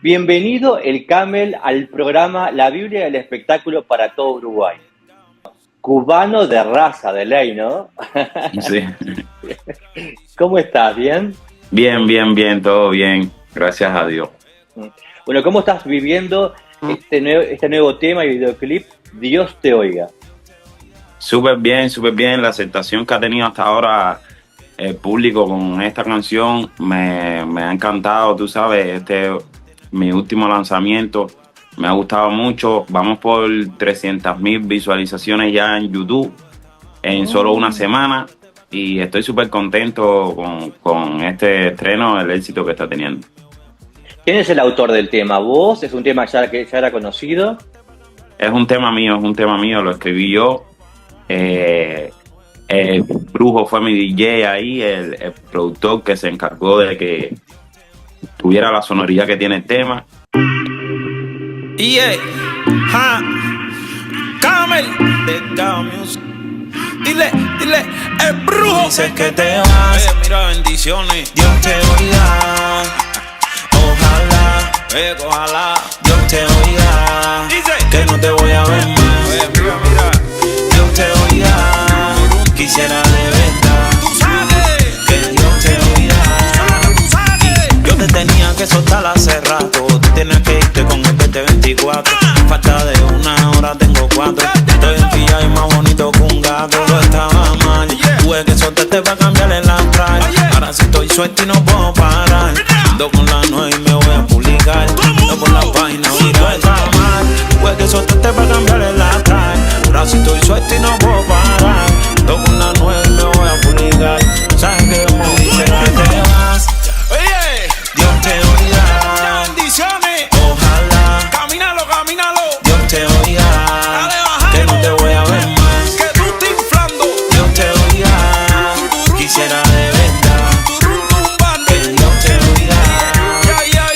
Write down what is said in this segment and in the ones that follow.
Bienvenido el Camel al programa La Biblia del Espectáculo para todo Uruguay. Cubano de raza, de ley, ¿no? Sí. ¿Cómo estás? ¿Bien? Bien, bien, bien, todo bien. Gracias a Dios. Bueno, ¿cómo estás viviendo este nuevo tema y videoclip, Dios te oiga? Súper bien. La aceptación que ha tenido hasta ahora el público con esta canción me ha encantado, tú sabes, mi último lanzamiento me ha gustado mucho. Vamos por 300,000 visualizaciones ya en YouTube en solo una semana y estoy súper contento con este estreno, el éxito que está teniendo. ¿Quién es el autor del tema? ¿Vos? ¿Es un tema que ya era conocido? Es un tema mío, lo escribí yo. El Brujo fue mi DJ ahí, el productor que se encargó de que tuviera la sonoridad que tiene el tema. Yeah, ja, Camel de Music. Dile, el brujo. Dices que te vas. Mira, bendiciones. Dios te oiga. Ojalá. Dios te oiga. Dice que no te voy a ver más. Mira. Dios te oiga. Quisiera de verdad. Tú sabes que Dios te oiga. Tú sabes. Yo te tenía que soltar hace rato. Tú tienes que irte con el 2024. Falta de una hora, tengo 4. Estoy en pilla y más bonito que un gato. Yo estaba mal, tuve que soltarte para cambiarle la traje. Ahora sí estoy suelto y no puedo parar. Ando con la 9 y me voy a publicar. No por la página, mira, estaba mal. Tuve que soltarte para cambiarle la traje. Ahora sí estoy suelto y no puedo parar. Ando con la 9 y me voy a publicar. ¿Sabes qué? Me dice que te vas. Oye, Dios te oiga. Bendiciones. Ojalá. Camínalo. Dios te oiga. Dale, que no te voy a ver más. Que tú estás inflando. Dios te oiga. Quisiera de verdad. Que Dios te oiga.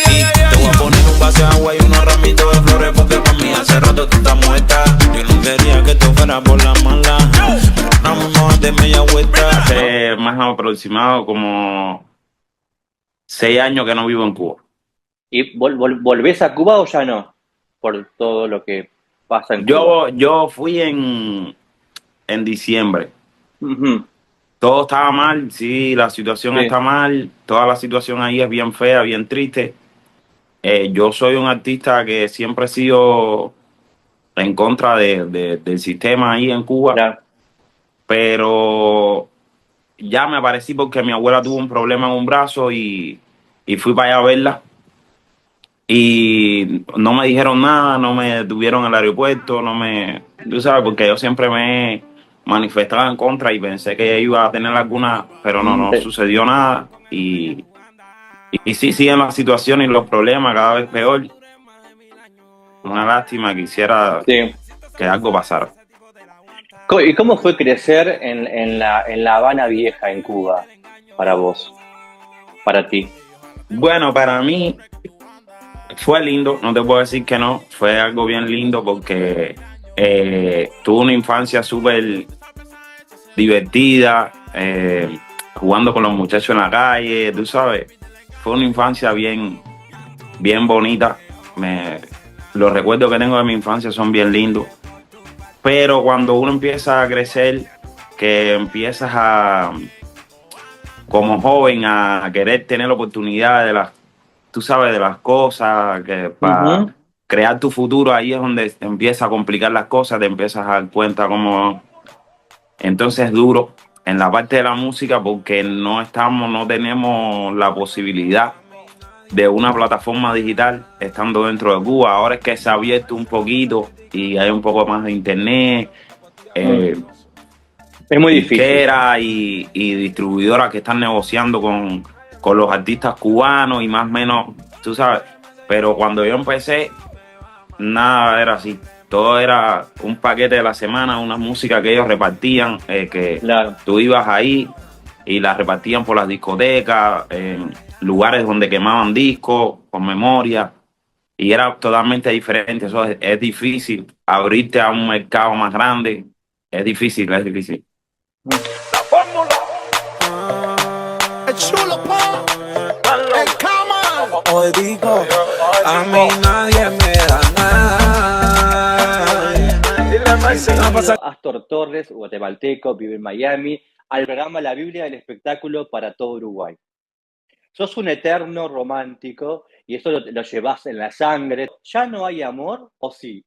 Y te voy a poner un vaso de agua y unos ramitos de flores. Porque para mí hace rato tú estás muerta. Yo no quería que tú fueras por la mala. No me muevas de media vuelta. Hace más aproximado como 6 años que no vivo en Cuba. ¿Y volvés a Cuba o ya no? Por todo lo que pasa en Cuba. Yo fui en diciembre. Uh-huh. Todo estaba mal, sí, la situación Sí. está mal, toda la situación ahí es bien fea, bien triste. Yo soy un artista que siempre he sido en contra del sistema ahí en Cuba, Claro. pero ya me aparecí porque mi abuela tuvo un problema en un brazo y fui para allá a verla. Y no me dijeron nada, no me detuvieron en el aeropuerto, tú sabes, porque yo siempre me he manifestado en contra y pensé que iba a tener alguna, pero no Sí. sucedió nada. Y sí, siguen las situaciones y los problemas cada vez peor. Una lástima, quisiera Sí. que algo pasara. ¿Y cómo fue crecer en la Habana Vieja, en Cuba, para vos, para ti? Bueno, para mí fue lindo, no te puedo decir que no, fue algo bien lindo porque tuve una infancia súper divertida, jugando con los muchachos en la calle, tú sabes, fue una infancia bien bonita. Los recuerdos que tengo de mi infancia son bien lindos, pero cuando uno empieza a crecer, que empiezas como joven a querer tener la oportunidad tú sabes, de las cosas, que para crear tu futuro, ahí es donde te empieza a complicar las cosas, te empiezas a dar cuenta cómo. Entonces es duro en la parte de la música porque no tenemos la posibilidad de una plataforma digital estando dentro de Cuba. Ahora es que se ha abierto un poquito y hay un poco más de internet. Es muy difícil. Y distribuidoras que están negociando con los artistas cubanos y más o menos, tú sabes. Pero cuando yo empecé, nada era así. Todo era un paquete de la semana, una música que ellos repartían, que Claro. tú ibas ahí y la repartían por las discotecas, en lugares donde quemaban discos, con memoria. Y era totalmente diferente. Eso es difícil. Abrirte a un mercado más grande es difícil. La fórmula. El chulo, pa. El Camel. Hoy digo, a mí nadie me da nada. Astor Torres, guatemalteco, vive en Miami, al programa La Biblia del Espectáculo para todo Uruguay. Sos un eterno romántico y eso lo llevas en la sangre. ¿Ya no hay amor o sí?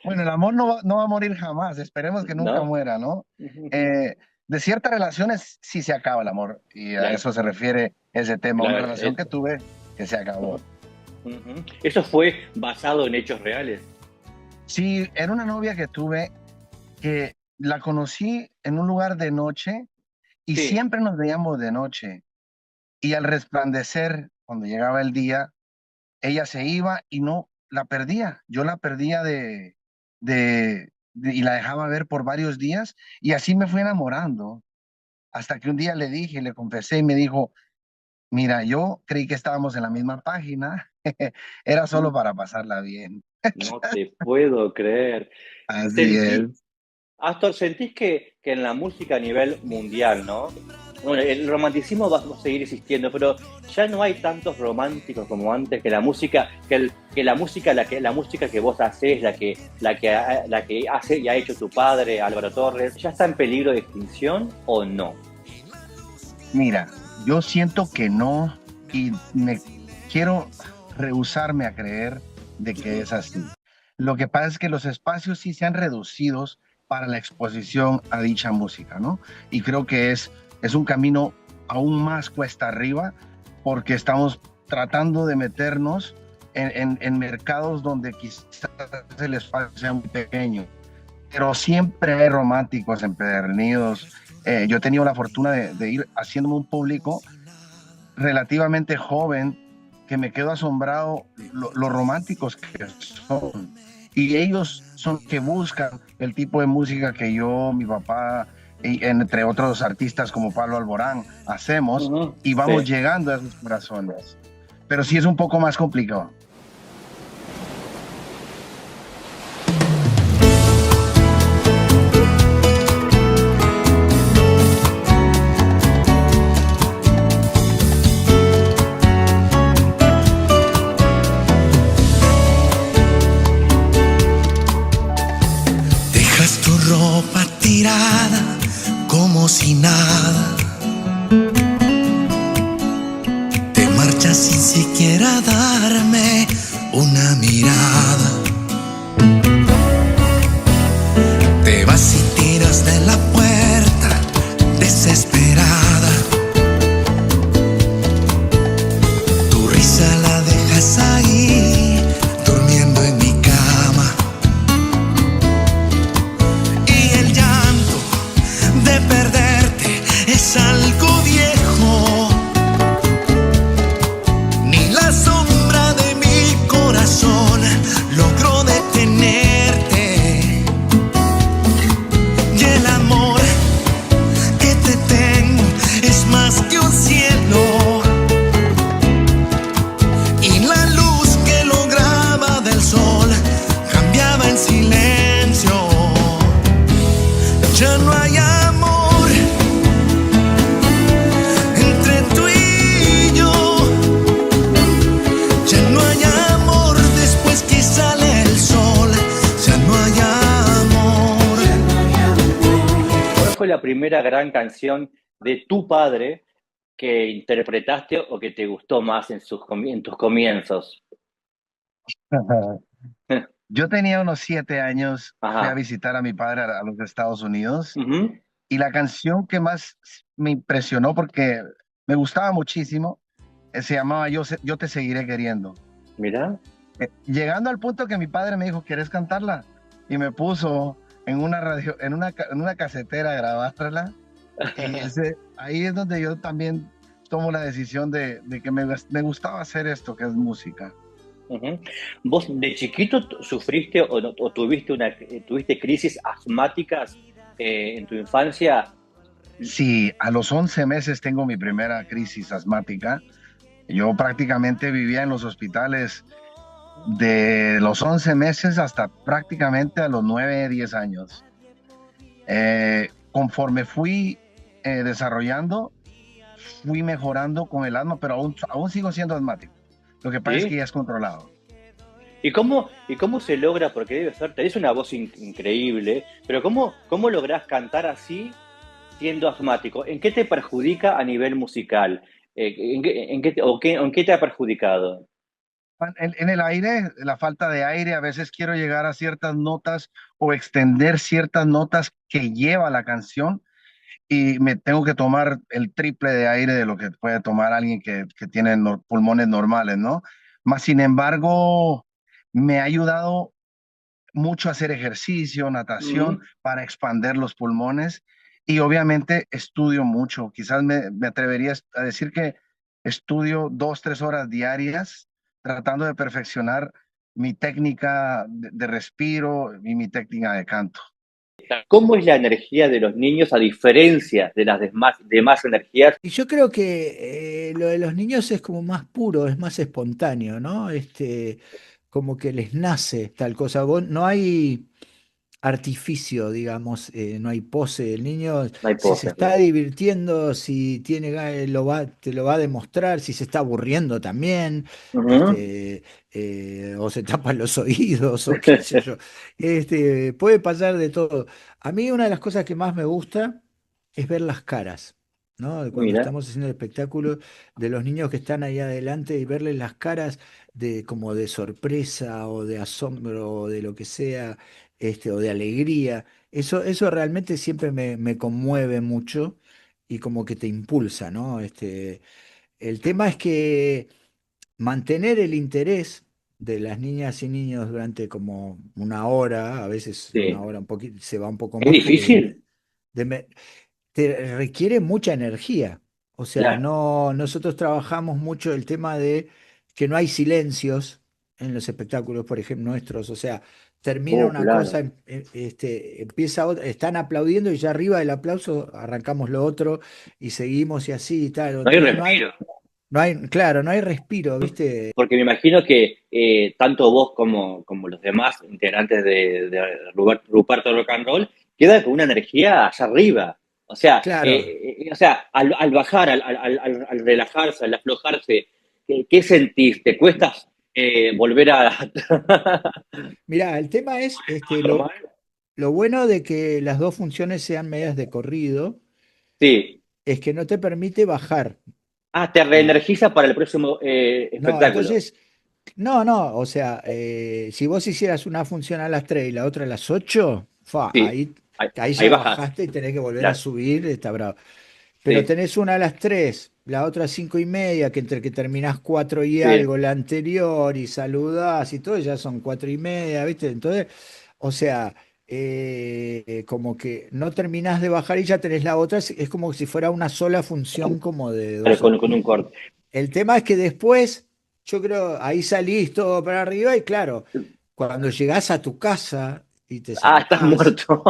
Bueno, el amor no va a morir jamás, esperemos que nunca ¿No? muera, ¿no? De ciertas relaciones sí se acaba el amor, y a Claro. eso se refiere ese tema, Claro, una relación que tuve que se acabó. ¿Eso fue basado en hechos reales? Sí, era una novia que tuve que la conocí en un lugar de noche y Sí. siempre nos veíamos de noche. Y al resplandecer, cuando llegaba el día, ella se iba y no la perdía. Yo la perdía y la dejaba ver por varios días y así me fui enamorando. Hasta que un día le dije, le confesé y me dijo, mira, yo creí que estábamos en la misma página, era solo para pasarla bien. No te puedo creer. Así es. Astor, ¿sentís que en la música a nivel mundial, ¿no? Bueno, el romanticismo va a seguir existiendo, pero ya no hay tantos románticos como antes, que la música, la música que vos hacés, la que hace y ha hecho tu padre, Álvaro Torres, ¿ya está en peligro de extinción o no? Mira, yo siento que no y me quiero rehusarme a creer de que es así. Lo que pasa es que los espacios sí se han reducido para la exposición a dicha música, ¿no? Y creo que es un camino aún más cuesta arriba porque estamos tratando de meternos en mercados donde quizás el espacio sea muy pequeño, pero siempre hay románticos empedernidos. Yo he tenido la fortuna de ir haciéndome un público relativamente joven que me quedo asombrado lo románticos que son. Y ellos son que buscan el tipo de música que yo, mi papá, y entre otros artistas como Pablo Alborán, hacemos, y vamos llegando a esos corazones. Pero sí es un poco más complicado. Ropa tirada como si nada. Te marchas sin siquiera darme una mirada. Te vas y tiras de la puerta desesperada. Tu risa la dejas ahí durmiendo en mi cama. De perderte es algo viejo, ni la sombra de mi corazón logró detenerte. Y el amor que te tengo es más que un cielo, y la luz que lograba del sol cambiaba en silencio. Ya no hay amor entre tú y yo. Ya no hay amor después que sale el sol. Ya no hay amor. ¿Cuál fue la primera gran canción de tu padre que interpretaste o que te gustó más en tus comienzos? Yo tenía unos 7 años, Ajá. fui a visitar a mi padre a los Estados Unidos, Uh-huh. y la canción que más me impresionó porque me gustaba muchísimo se llamaba Yo te seguiré queriendo. Mira. Llegando al punto que mi padre me dijo, ¿quieres cantarla? Y me puso en una radio, en una casetera a grabarla. Y ahí es donde yo también tomo la decisión de que me gustaba hacer esto, que es música. Uh-huh. ¿Vos de chiquito sufriste o tuviste crisis asmáticas en tu infancia? Sí, a los 11 meses tengo mi primera crisis asmática. Yo prácticamente vivía en los hospitales de los 11 meses hasta prácticamente a los 9, 10 años. Conforme fui desarrollando, fui mejorando con el asma, pero aún sigo siendo asmático. Lo que pasa es que ¿Sí? ya es controlado. ¿Y cómo se logra? Porque debe ser, tenés una voz increíble, pero ¿cómo lográs cantar así siendo asmático? ¿En qué te perjudica a nivel musical? ¿En qué te ha perjudicado? En el aire, la falta de aire, a veces quiero llegar a ciertas notas o extender ciertas notas que lleva la canción y me tengo que tomar el triple de aire de lo que puede tomar alguien que tiene pulmones normales, ¿no? Más sin embargo, me ha ayudado mucho a hacer ejercicio, natación, Mm, para expander los pulmones y obviamente estudio mucho. Quizás me atrevería a decir que estudio 2, 3 horas diarias tratando de perfeccionar mi técnica de respiro y mi técnica de canto. ¿Cómo es la energía de los niños a diferencia de las demás energías? Y yo creo que lo de los niños es como más puro, es más espontáneo, ¿no? Como que les nace tal cosa. No hay artificio, digamos, no hay pose. El niño, No hay si se poses, está ¿no? divirtiendo, si tiene te lo va a demostrar, si se está aburriendo también, Ujú. este, o se tapan los oídos, o qué sé yo. Puede pasar de todo. A mí una de las cosas que más me gusta es ver las caras, ¿no? Cuando Mira, estamos haciendo el espectáculo de los niños que están ahí adelante y verles las caras de como de sorpresa o de asombro o de lo que sea, o de alegría. Eso realmente siempre me conmueve mucho y como que te impulsa, ¿no? El tema es que mantener el interés de las niñas y niños durante como una hora, a veces una sí. hora un poquito, se va un poco Es más porque difícil, te requiere mucha energía. O sea, claro. no, nosotros trabajamos mucho el tema de que no hay silencios en los espectáculos, por ejemplo, nuestros. O sea, termina Oh, una cosa, claro. empieza otra, están aplaudiendo y ya arriba del aplauso arrancamos lo otro y seguimos y así y tal. No hay Entonces respiro. claro, no hay respiro, ¿viste? Porque me imagino que tanto vos como los demás integrantes de Ruperto Rock and Roll quedan con una energía allá arriba. Claro. O sea al bajar, al relajarse, al aflojarse, ¿qué sentís? ¿Te cuesta volver a Mirá, el tema es, normal? lo bueno de que las dos funciones sean medias de corrido Sí. es que no te permite bajar. Ah, te La, reenergiza para el próximo no, espectáculo. entonces, no, o sea, si vos hicieras una función a las 3 y la otra a las 8, Sí. ahí Ahí ya bajás. bajaste y tenés que volver a Claro. subir, está bravo. Pero Sí. tenés una a las 3, la otra a 5:30, que entre que terminás 4 y Sí. algo, la anterior, y saludás y todo, ya son 4:30, ¿viste? Entonces, o sea, como que no terminás de bajar y ya tenés la otra, es como si fuera una sola función como de Claro, 2 horas. con un corte. El tema es que después, yo creo, ahí salís todo para arriba y claro, cuando llegás a tu casa y te Ah, estás sentás, muerto.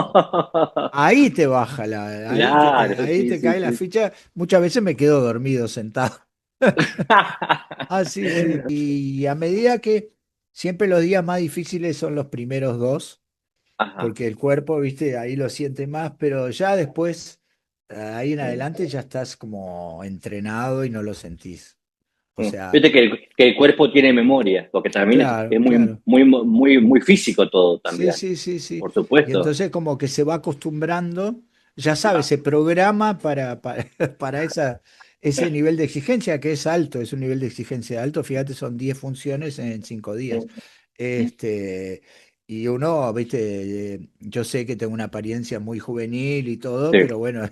ahí te baja la, Claro, ahí sí, te sí, cae la sí. ficha. Muchas veces me quedo dormido sentado. Ah, sí, sí. Y a medida que siempre los días más difíciles son los primeros dos, Ajá. porque el cuerpo, viste, ahí lo siente más, pero ya después, ahí en Sí. adelante ya estás como entrenado y no lo sentís. O sea, Fíjate que el cuerpo tiene memoria, porque también es claro, muy, claro. muy, muy, muy físico todo Sí, también, sí, sí, sí. por Y supuesto. entonces como que se va acostumbrando, ya sabe, se programa para ese nivel de exigencia que es alto, es un nivel de exigencia alto. Fíjate, son 10 funciones en 5 días. Este, y uno, viste, yo sé que tengo una apariencia muy juvenil y todo, Sí. pero bueno,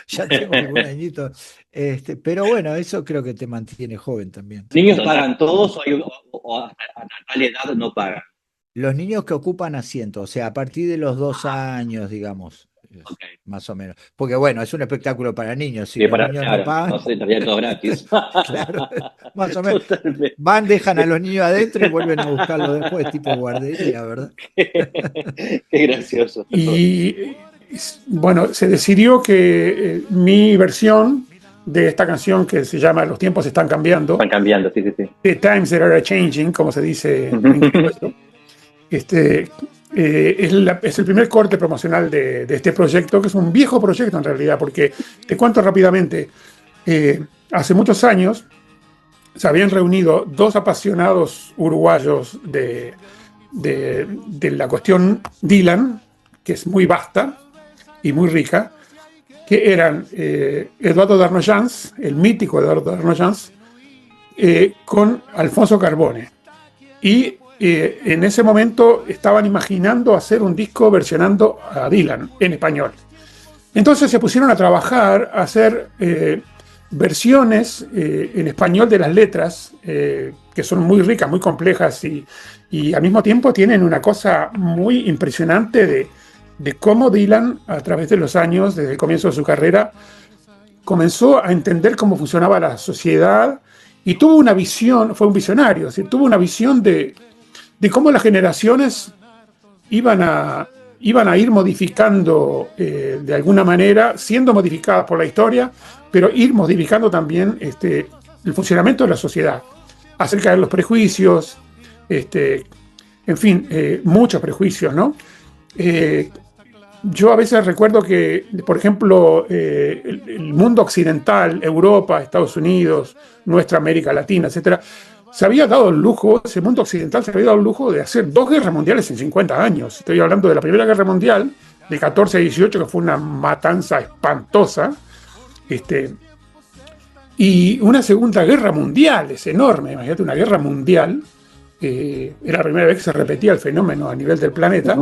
ya tengo algún añito. Pero bueno, eso creo que te mantiene joven también. ¿Niños pagan todos o hasta tal edad no pagan? Los niños que ocupan asiento, o sea, a partir de los 2 años, digamos, Ok. más o menos. Porque bueno, es un espectáculo para niños. Si Sí, los niños no claro, pagan, no sé, estaría todo gratis. claro, más o menos. Totalmente. Van, dejan a los niños adentro y vuelven a buscarlo después, tipo guardería, ¿verdad? Qué gracioso. Y bueno, se decidió que mi versión de esta canción que se llama Los tiempos están cambiando, Están cambiando, sí, sí, sí. The Times That Are Changing, como se dice en criollo, es el primer corte promocional de este proyecto, que es un viejo proyecto en realidad, porque te cuento rápidamente, Hace muchos años se habían reunido dos apasionados uruguayos de la cuestión Dylan, que es muy vasta y muy rica, que eran Eduardo Darnoyans, el mítico Eduardo Darnoyans, con Alfonso Carbone. Y en ese momento estaban imaginando hacer un disco versionando a Dylan en español. Entonces se pusieron a trabajar, a hacer versiones en español de las letras, que son muy ricas, muy complejas y al mismo tiempo tienen una cosa muy impresionante de cómo Dylan, a través de los años, desde el comienzo de su carrera, comenzó a entender cómo funcionaba la sociedad y tuvo una visión, fue un visionario, ¿sí? Tuvo una visión de cómo las generaciones iban a ir modificando de alguna manera, siendo modificadas por la historia, pero ir modificando también el funcionamiento de la sociedad, acerca de los prejuicios, en fin, muchos prejuicios, ¿no? Yo a veces recuerdo que, por ejemplo, el mundo occidental, Europa, Estados Unidos, nuestra América Latina, etcétera, se había dado el lujo, ese mundo occidental se había dado el lujo de hacer 2 guerras mundiales en 50 años. Estoy hablando de la Primera Guerra Mundial, de 14 a 18, que fue una matanza espantosa, y una Segunda Guerra Mundial, es enorme, imagínate, una guerra mundial, era la primera vez que se repetía el fenómeno a nivel del planeta,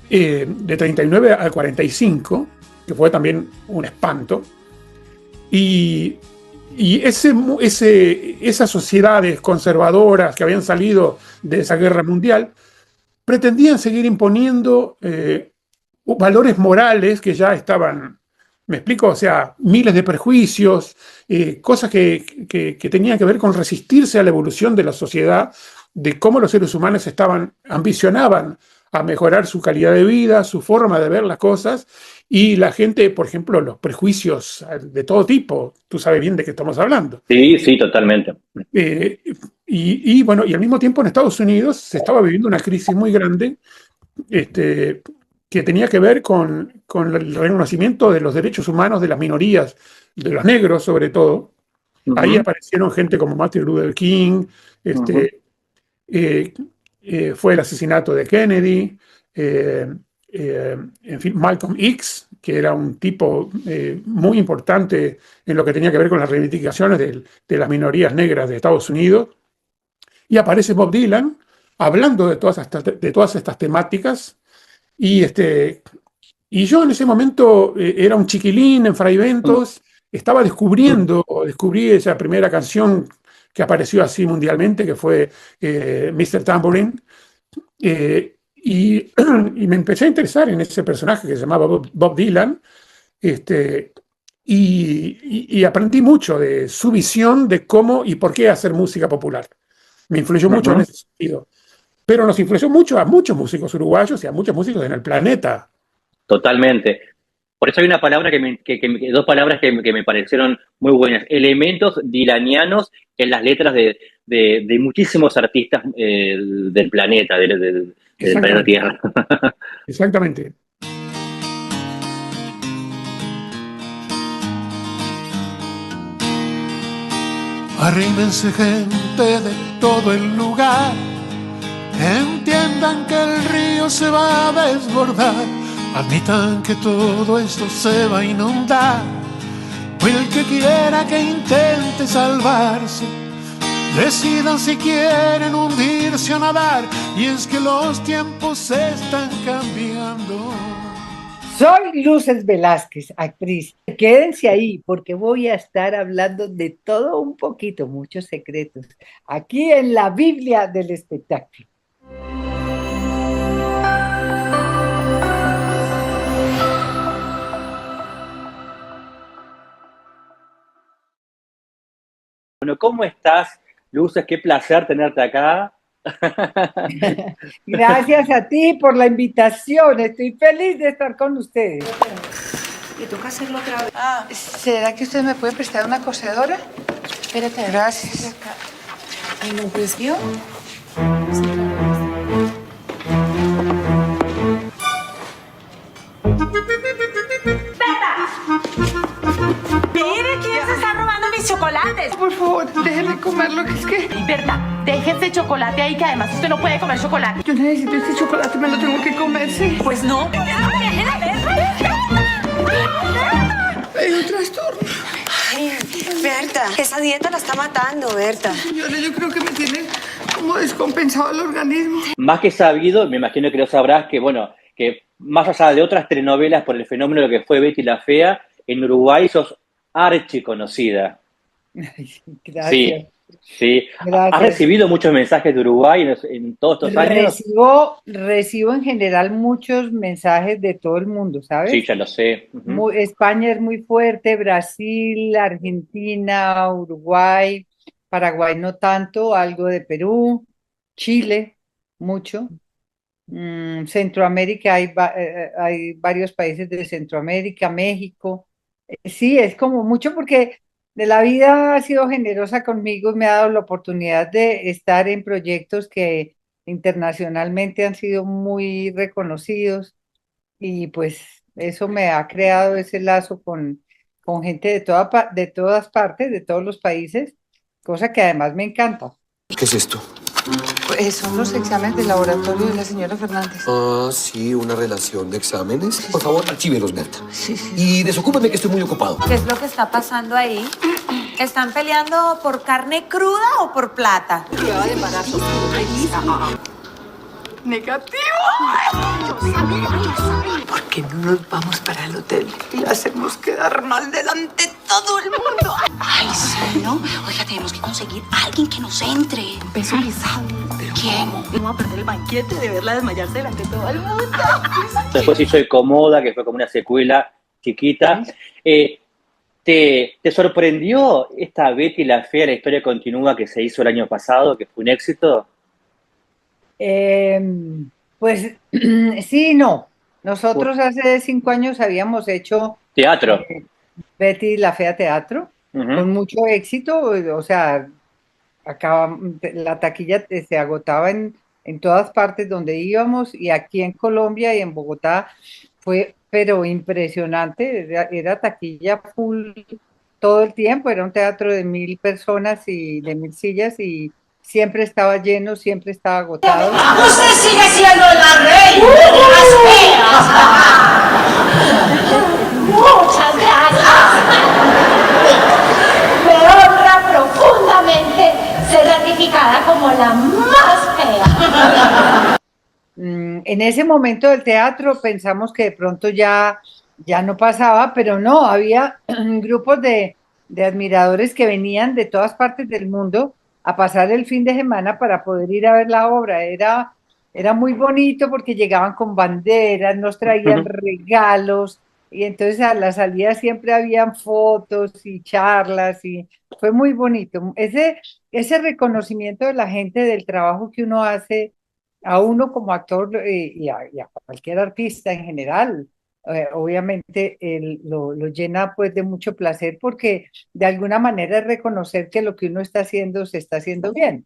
de 39 al 45, que fue también un espanto, y esas sociedades conservadoras que habían salido de esa guerra mundial pretendían seguir imponiendo valores morales que ya estaban, me explico, o sea, miles de prejuicios, cosas que tenían que ver con resistirse a la evolución de la sociedad, de cómo los seres humanos ambicionaban a mejorar su calidad de vida, su forma de ver las cosas, y la gente, por ejemplo, los prejuicios de todo tipo, tú sabes bien de qué estamos hablando. Sí, sí, totalmente. Bueno, y al mismo tiempo en Estados Unidos se estaba viviendo una crisis muy grande, que tenía que ver con el reconocimiento de los derechos humanos de las minorías, de los negros sobre todo. Ahí aparecieron gente como Martin Luther King, fue el asesinato de Kennedy, en fin, Malcolm X, que era un tipo muy importante en lo que tenía que ver con las reivindicaciones de las minorías negras de Estados Unidos. Y aparece Bob Dylan hablando de todas estas temáticas. Y yo en ese momento era un chiquilín en Fraiventos, descubrí esa primera canción que apareció así mundialmente, que fue Mr. Tambourine, y me empecé a interesar en ese personaje que se llamaba Bob Dylan, y aprendí mucho de su visión de cómo y por qué hacer música popular. Me influyó mucho en ese sentido. Pero nos influyó mucho a muchos músicos uruguayos y a muchos músicos en el planeta. Totalmente. Por eso hay una palabra dos palabras que me parecieron muy buenas. Elementos dilanianos en las letras de muchísimos artistas del planeta, del planeta Tierra. Exactamente. Arrímense gente de todo el lugar, entiendan que el río se va a desbordar, admitan que todo esto se va a inundar, o el que quiera que intente salvarse, decidan si quieren hundirse o nadar, y es que los tiempos se están cambiando. Soy Luces Velázquez, actriz. Quédense ahí porque voy a estar hablando de todo un poquito, muchos secretos, aquí en la Biblia del espectáculo. Bueno, ¿cómo estás, Luces? Qué placer tenerte acá. Gracias a ti por la invitación. Estoy feliz de estar con ustedes. ¿Le toca hacerlo otra vez? ¿Será que usted me puede prestar una cosedora? Espérate. Gracias. Ay, no, pues yo. ¡Mire quién se está Por favor, déjeme comerlo, que es que... Berta, deje ese chocolate ahí, que además usted no puede comer chocolate. Yo necesito este chocolate, me lo tengo que comer, ¿sí? Pues no. Hay un trastorno. Ay, Berta, esa dieta la está matando, Berta. Señora, yo creo que me tiene como descompensado el organismo. Más que sabido, me imagino que lo sabrás, que bueno, que más allá de otras telenovelas por el fenómeno de lo que fue Betty la Fea, en Uruguay sos archiconocida. Gracias. Sí, sí. ¿Has Gracias. recibido muchos mensajes de Uruguay en todos estos años? Recibo en general muchos mensajes de todo el mundo, ¿sabes? Sí, ya lo sé. Ujú. España es muy fuerte, Brasil, Argentina, Uruguay, Paraguay no tanto, algo de Perú, Chile, mucho. Centroamérica, hay varios países de Centroamérica, México. Sí, es como mucho porque de la vida ha sido generosa conmigo y me ha dado la oportunidad de estar en proyectos que internacionalmente han sido muy reconocidos y pues eso me ha creado ese lazo con gente de todas partes, de todos los países, cosa que además me encanta. ¿Qué es esto? Pues son los exámenes de laboratorio de la señora Fernández. Ah, sí, una relación de exámenes. Por favor, archívelos, Berta. Sí. Y desocúpame que estoy muy ocupado. ¿Qué es lo que está pasando ahí? ¿Están peleando por carne cruda o por plata? Prueba de embarazo. ¡Negativo! ¿Por qué no nos vamos para el hotel y la hacemos quedar mal delante de todo el mundo? Ay, sí, ¿no? Oiga, tenemos que conseguir a alguien que nos entre. Un beso pesado. ¿Pero ¿Quién? cómo? Vamos a perder el banquete de verla desmayarse delante de todo el mundo. Después hizo Comoda, que fue como una secuela chiquita. ¿Te sorprendió esta Betty la Fea, la historia continúa que se hizo el año pasado, que fue un éxito? Pues sí, no. Nosotros hace 5 años habíamos hecho Teatro. Betty la Fea Teatro, con mucho éxito, o sea, la taquilla se agotaba en todas partes donde íbamos y aquí en Colombia y en Bogotá fue, pero impresionante, era taquilla full todo el tiempo, era un teatro de 1.000 personas y de 1.000 sillas y siempre estaba lleno, siempre estaba agotado. ¡Usted sigue siendo la reina de las feas! ¡Muchas gracias! Me honra profundamente ser ratificada como la más fea. En ese momento del teatro pensamos que de pronto ya no pasaba, pero no, había grupos de admiradores que venían de todas partes del mundo a pasar el fin de semana para poder ir a ver la obra. Era muy bonito porque llegaban con banderas, nos traían regalos y entonces a la salida siempre habían fotos y charlas y fue muy bonito. Ese reconocimiento de la gente del trabajo que uno hace a uno como actor y a cualquier artista en general, obviamente lo llena pues de mucho placer porque de alguna manera es reconocer que lo que uno está haciendo se está haciendo bien,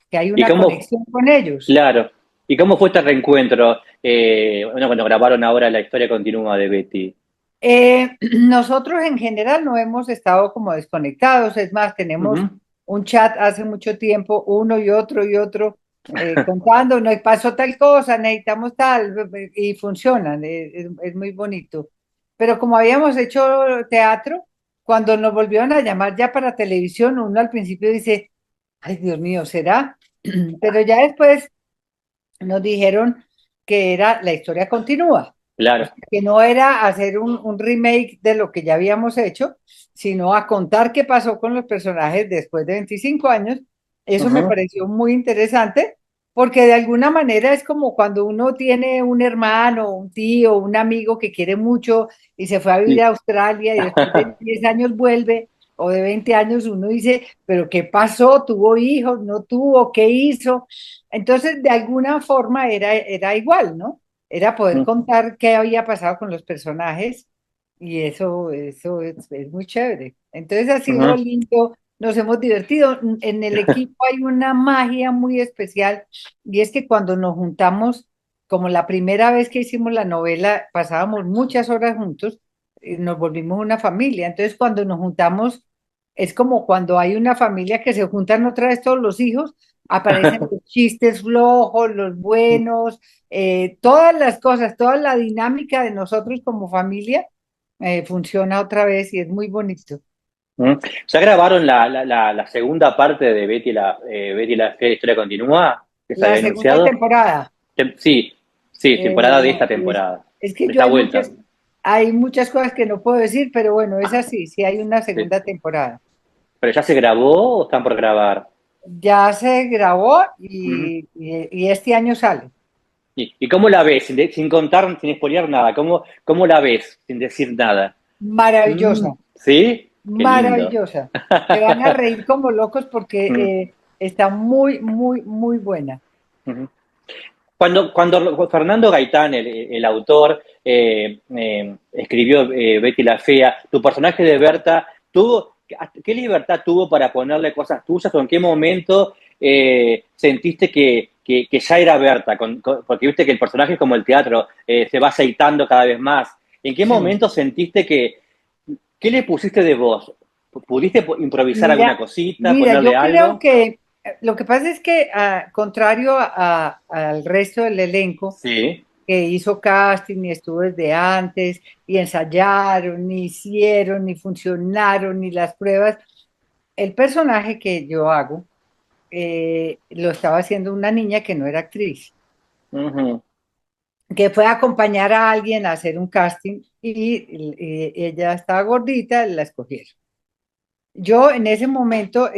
que hay una conexión con ellos. Claro. ¿Y cómo fue este reencuentro? Cuando grabaron ahora La historia continúa de Betty. Nosotros en general no hemos estado como desconectados, es más, tenemos un chat hace mucho tiempo, uno y otro, contando, nos pasó tal cosa, necesitamos tal, y funcionan, es muy bonito. Pero como habíamos hecho teatro, cuando nos volvieron a llamar ya para televisión, uno al principio dice, ay Dios mío, ¿será? Pero ya después nos dijeron que era La historia continúa. Claro. Que no era hacer un remake de lo que ya habíamos hecho, sino a contar qué pasó con los personajes después de 25 años. Eso me pareció muy interesante, porque de alguna manera es como cuando uno tiene un hermano, un tío, un amigo que quiere mucho y se fue a vivir a Australia y después de 10 años vuelve, o de 20 años uno dice, pero ¿qué pasó? ¿Tuvo hijos? ¿No tuvo? ¿Qué hizo? Entonces, de alguna forma era igual, ¿no? Era poder contar qué había pasado con los personajes y eso es muy chévere. Entonces ha sido lindo, nos hemos divertido. En el equipo hay una magia muy especial y es que cuando nos juntamos, como la primera vez que hicimos la novela, pasábamos muchas horas juntos, nos volvimos una familia. Entonces cuando nos juntamos, Es como cuando hay una familia que se juntan otra vez todos los hijos, aparecen los chistes flojos, los buenos, todas las cosas, toda la dinámica de nosotros como familia funciona otra vez y es muy bonito. ¿Ya grabaron la segunda parte de Betty la Fea Historia Continúa? Que se La había segunda anunciado. temporada. Sí, temporada de esta temporada. Es que De yo esta vuelta. hay muchas cosas que no puedo decir, pero bueno, es así, sí hay una segunda temporada. ¿Pero ya se grabó o están por grabar? Ya se grabó y este año sale. ¿Y cómo la ves? Sin contar, sin spoilear nada. ¿Cómo la ves? Sin decir nada. Maravillosa. ¿Sí? Qué lindo. Maravillosa. Se van a reír como locos porque está muy, muy, muy buena. Cuando Fernando Gaitán, el autor, escribió Betty la Fea, tu personaje de Berta, ¿qué libertad tuvo para ponerle cosas tuyas o en qué momento sentiste que ya era Berta? Porque viste que el personaje es como el teatro, se va aceitando cada vez más. ¿En qué momento sentiste qué le pusiste de voz? ¿Pudiste improvisar alguna cosita, ponerle yo algo? creo que lo que pasa es que, contrario al resto del elenco, Sí. que hizo casting y estuvo desde antes, y ensayaron, ni hicieron, ni funcionaron, ni las pruebas, el personaje que yo hago lo estaba haciendo una niña que no era actriz, que fue a acompañar a alguien a hacer un casting y ella estaba gordita, la escogieron. Yo en ese momento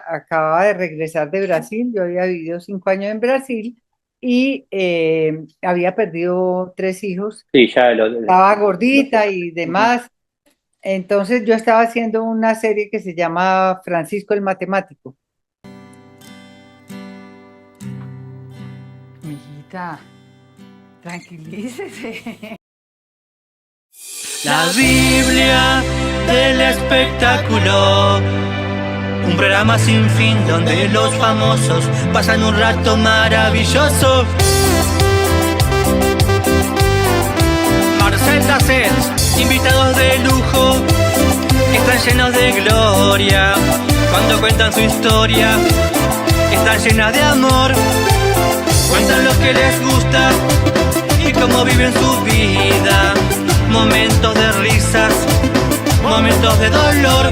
acababa de regresar de Brasil, yo había vivido 5 años en Brasil y había perdido 3 hijos, Sí, ya estaba gordita y demás. Entonces yo estaba haciendo una serie que se llama Francisco el Matemático. Mijita, tranquilícese. La Biblia del espectáculo, un programa sin fin donde los famosos pasan un rato maravilloso. Marcel Tasset, invitados de lujo, que están llenos de gloria. Cuando cuentan su historia, están llenas de amor. Cuentan lo que les gusta y cómo viven su vida. Momentos de risas, momentos de dolor.